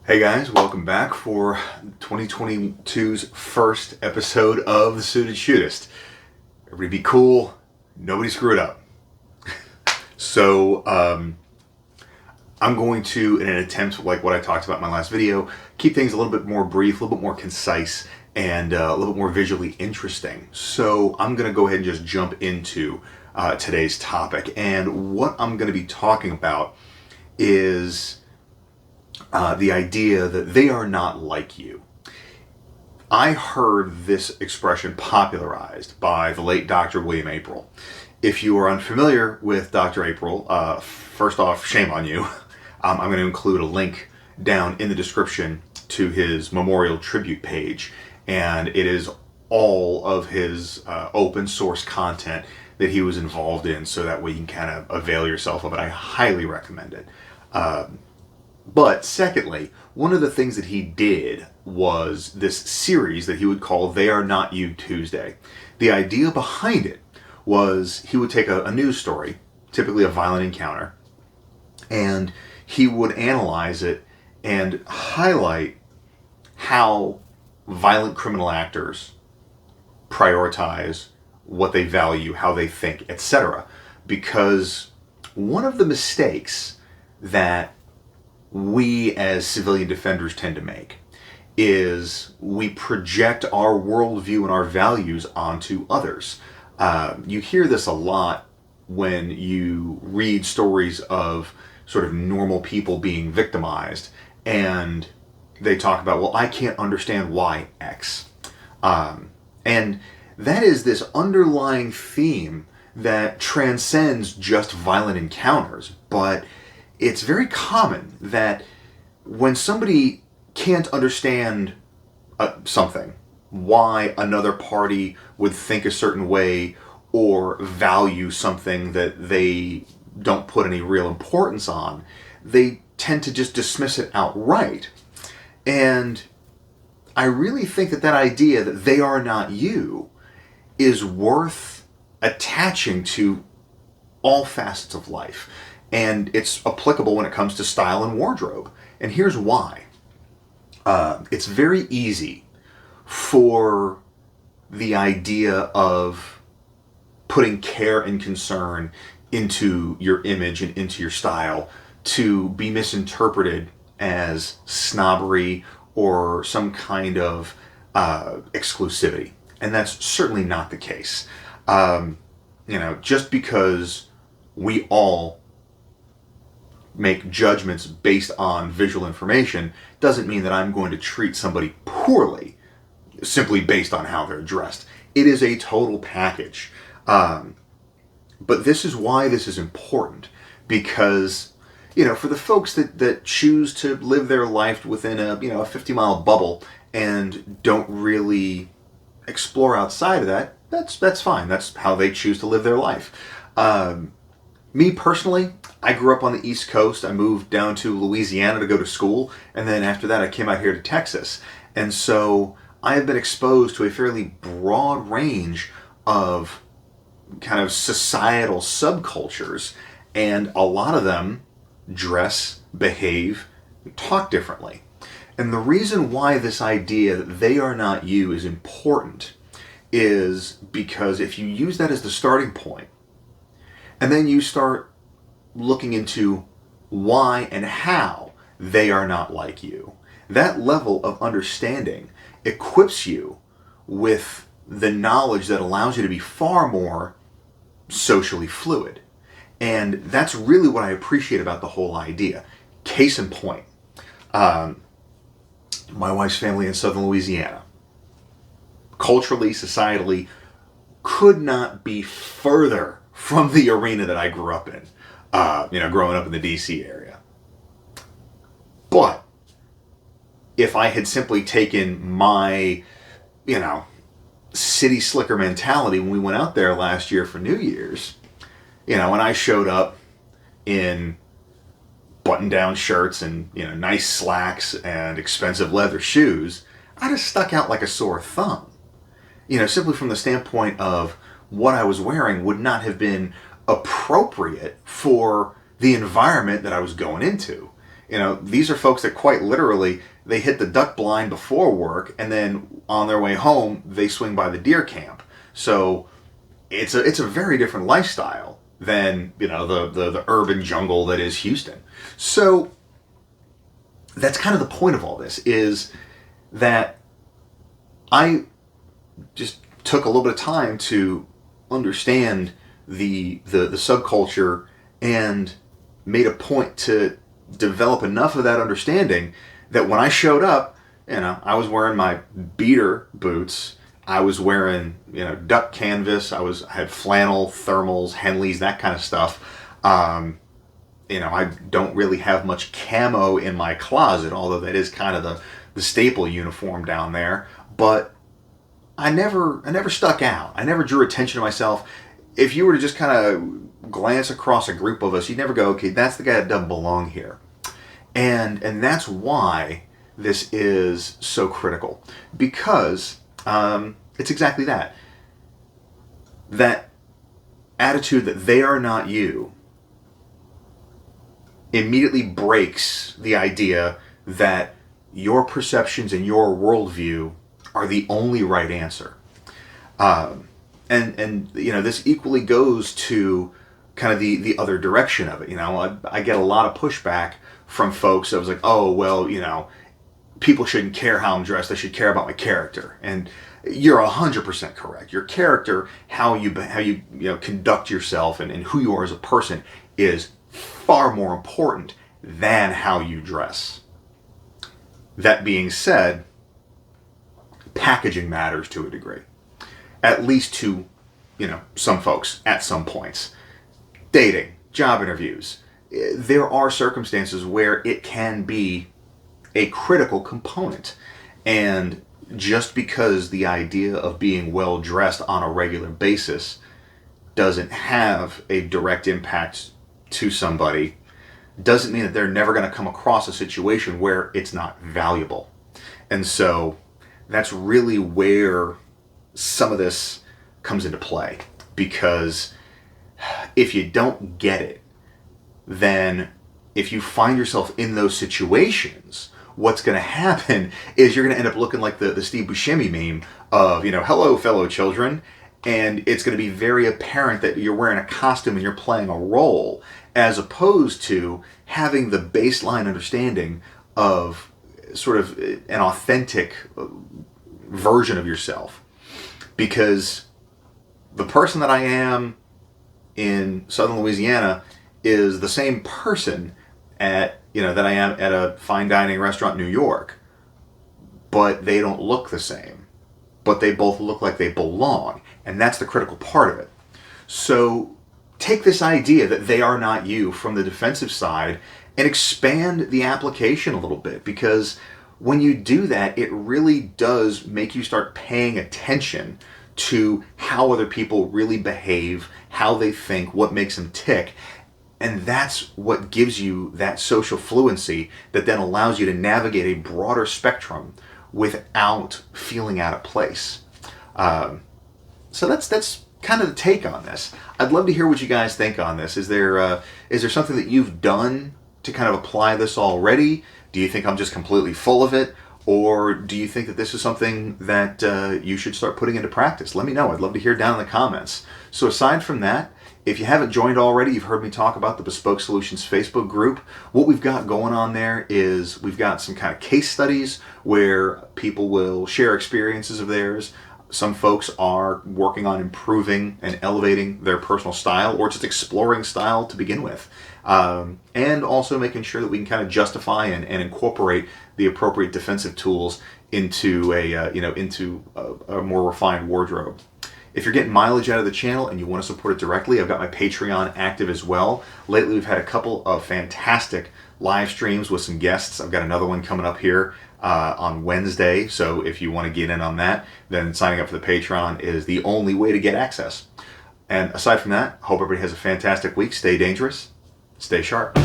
Hey guys, welcome back for 2022's first episode of The Suited Shootist. Everybody be cool, nobody screw it up. So, I'm going to, in an attempt like what I talked about in my last video, keep things a little bit more brief, a little bit more concise, and a little bit more visually interesting. So I'm going to go ahead and just jump into today's topic. And what I'm going to be talking about is the idea that they are not like you. I heard this expression popularized by the late Dr. William Aprill. If you are unfamiliar with Dr. Aprill, first off, shame on you. I'm going to include a link down in the description to his memorial tribute page, and it is all of his open source content that he was involved in, so that way you can kind of avail yourself of it. I highly recommend it. But secondly, one of the things that he did was this series that he would call They Are Not You Tuesday. The idea behind it was he would take a news story, typically a violent encounter, and he would analyze it and highlight how violent criminal actors prioritize what they value, how they think, etc. Because one of the mistakes that we as civilian defenders tend to make is we project our worldview and our values onto others. You hear this a lot when you read stories of sort of normal people being victimized, and they talk about, well, I can't understand why X. And that is this underlying theme that transcends just violent encounters, but it's very common that when somebody can't understand something, why another party would think a certain way or value something that they don't put any real importance on, they tend to just dismiss it outright. And I really think that that idea that they are not you is worth attaching to all facets of life. And it's applicable when it comes to style and wardrobe. And here's why. It's very easy for the idea of putting care and concern into your image and into your style to be misinterpreted as snobbery or some kind of exclusivity. And that's certainly not the case. Just because we all make judgments based on visual information doesn't mean that I'm going to treat somebody poorly simply based on how they're dressed. It is a total package. But this is why this is important, because, for the folks that choose to live their life within a 50-mile bubble and don't really explore outside of that, that's fine. That's how they choose to live their life. Me personally, I grew up on the East Coast. I moved down to Louisiana to go to school, and then after that I came out here to Texas. And so I have been exposed to a fairly broad range of kind of societal subcultures, and a lot of them dress, behave, and talk differently. And the reason why this idea that they are not you is important is because if you use that as the starting point, and then you start looking into why and how they are not like you, that level of understanding equips you with the knowledge that allows you to be far more socially fluid. And that's really what I appreciate about the whole idea. Case in point, my wife's family in southern Louisiana, culturally, societally, could not be further from the arena that I grew up in, growing up in the DC area. But if I had simply taken my, city slicker mentality when we went out there last year for New Year's, when I showed up in button-down shirts and, nice slacks and expensive leather shoes, I'd have stuck out like a sore thumb. Simply from the standpoint of what I was wearing would not have been appropriate for the environment that I was going into. These are folks that quite literally, they hit the duck blind before work, and then on their way home, they swing by the deer camp. So it's a very different lifestyle than, the urban jungle that is Houston. So that's kind of the point of all this, is that I just took a little bit of time to understand the subculture, and made a point to develop enough of that understanding that when I showed up, I was wearing my beater boots, I was wearing, duck canvas, I had flannel, thermals, Henleys, that kind of stuff. I don't really have much camo in my closet, although that is kind of the staple uniform down there. But I never stuck out. I never drew attention to myself. If you were to just kind of glance across a group of us, you'd never go, okay, that's the guy that doesn't belong here. And that's why this is so critical, because it's exactly that. That attitude that they are not you immediately breaks the idea that your perceptions and your worldview are the only right answer. And this equally goes to kind of the other direction of it. I get a lot of pushback from folks that was like, oh, well, people shouldn't care how I'm dressed, they should care about my character. And you're 100% correct. Your character, how you conduct yourself, and who you are as a person is far more important than how you dress. That being said, packaging matters to a degree. At least to, some folks at some points. Dating, job interviews. There are circumstances where it can be a critical component. And just because the idea of being well dressed on a regular basis doesn't have a direct impact to somebody, doesn't mean that they're never going to come across a situation where it's not valuable. And so that's really where some of this comes into play, because if you don't get it, then if you find yourself in those situations, what's going to happen is you're going to end up looking like the Steve Buscemi meme of, hello, fellow children, and it's going to be very apparent that you're wearing a costume and you're playing a role, as opposed to having the baseline understanding of sort of an authentic version of yourself. Because the person that I am in Southern Louisiana is the same person that I am at a fine dining restaurant in New York, but they don't look the same, but they both look like they belong, and that's the critical part of it. So take this idea that they are not you from the defensive side and expand the application a little bit, because when you do that, it really does make you start paying attention to how other people really behave, how they think, what makes them tick. And that's what gives you that social fluency that then allows you to navigate a broader spectrum without feeling out of place. So that's kind of the take on this. I'd love to hear what you guys think on this. Is there something that you've done to kind of apply this already? Do you think I'm just completely full of it? Or do you think that this is something that you should start putting into practice? Let me know. I'd love to hear down in the comments. So aside from that, if you haven't joined already, you've heard me talk about the Bespoke Solutions Facebook group. What we've got going on there is we've got some kind of case studies where people will share experiences of theirs. Some folks are working on improving and elevating their personal style, or just exploring style to begin with. And also making sure that we can kind of justify and incorporate the appropriate defensive tools into a more refined wardrobe. If you're getting mileage out of the channel and you want to support it directly, I've got my Patreon active as well. Lately, we've had a couple of fantastic live streams with some guests. I've got another one coming up here on Wednesday. So if you want to get in on that, then signing up for the Patreon is the only way to get access. And aside from that, hope everybody has a fantastic week. Stay dangerous. Stay sharp.